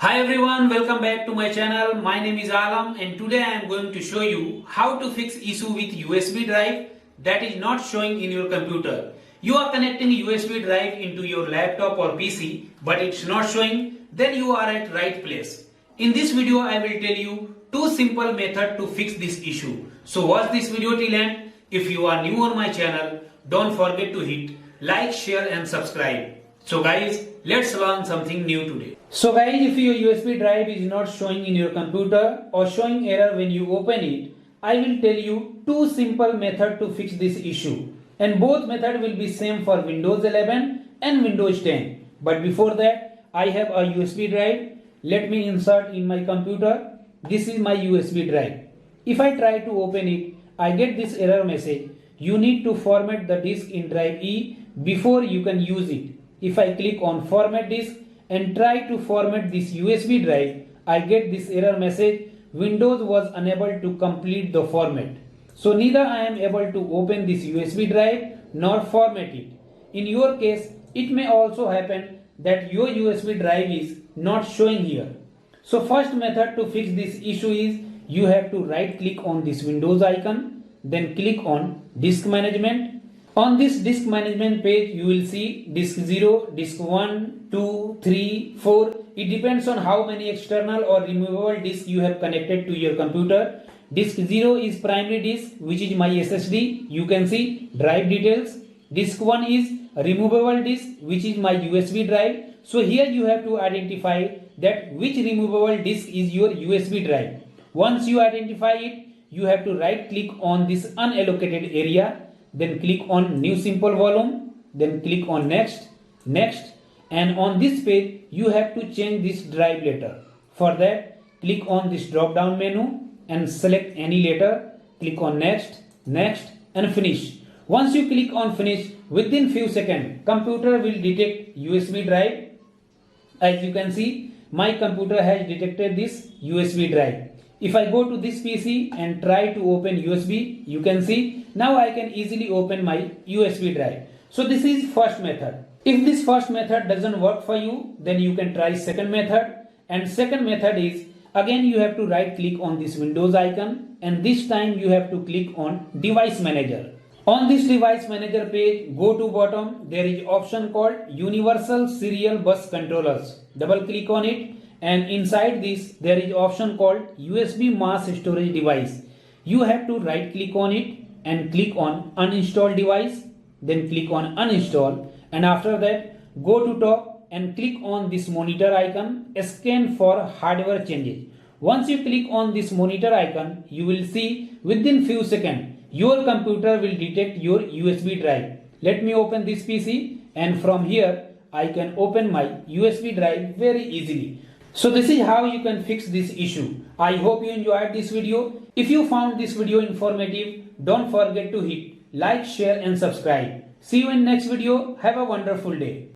Hi everyone, welcome back to my channel. My name is Alam and today I am going to show you how to fix issue with USB drive that is not showing in your computer. You are connecting USB drive into your laptop or PC but it's not showing, then you are at right place. In this video I will tell you two simple methods to fix this issue. So watch this video till end. If you are new on my channel, don't forget to hit like, share and subscribe. So guys, let's learn something new today. So guys, if your USB drive is not showing in your computer or showing error when you open it, I will tell you two simple methods to fix this issue. And both methods will be same for Windows 11 and Windows 10. But before that, I have a USB drive. Let me insert in my computer. This is my USB drive. If I try to open it, I get this error message. You need to format the disk in drive E before you can use it. If I click on format disk and try to format this USB drive, I get this error message, Windows was unable to complete the format. So neither I am able to open this USB drive nor format it. In your case, it may also happen that your USB drive is not showing here. So first method to fix this issue is you have to right click on this Windows icon, then click on disk management. On this disk management page, you will see disk 0, disk 1, 2, 3, 4. It depends on how many external or removable disks you have connected to your computer. Disk 0 is primary disk, which is my SSD. You can see drive details. Disk 1 is removable disk, which is my USB drive. So here you have to identify that which removable disk is your USB drive. Once you identify it, you have to right click on this unallocated area. Then click on new simple volume, then click on next, and on this page you have to change this drive letter. For that, click on this drop down menu and select any letter, click on next and finish. Once you click on finish, within few seconds computer will detect USB drive. As you can see, my computer has detected this USB drive. If I go to this PC and try to open USB, you can see now I can easily open my USB drive. So this is first method. If this first method doesn't work for you, then you can try second method. And second method is again you have to right click on this Windows icon and this time you have to click on device manager. On this device manager page, go to bottom, there is option called Universal Serial Bus Controllers. Double click on it. And inside this there is option called USB mass storage device. You have to right click on it and click on uninstall device, then click on uninstall, and after that go to top and click on this monitor icon, scan for hardware changes. Once you click on this monitor icon, you will see within few seconds your computer will detect your USB drive. Let me open this PC and from here I can open my USB drive very easily. So this is how you can fix this issue. I hope you enjoyed this video. If you found this video informative, don't forget to hit like, share and subscribe. See you in next video. Have a wonderful day.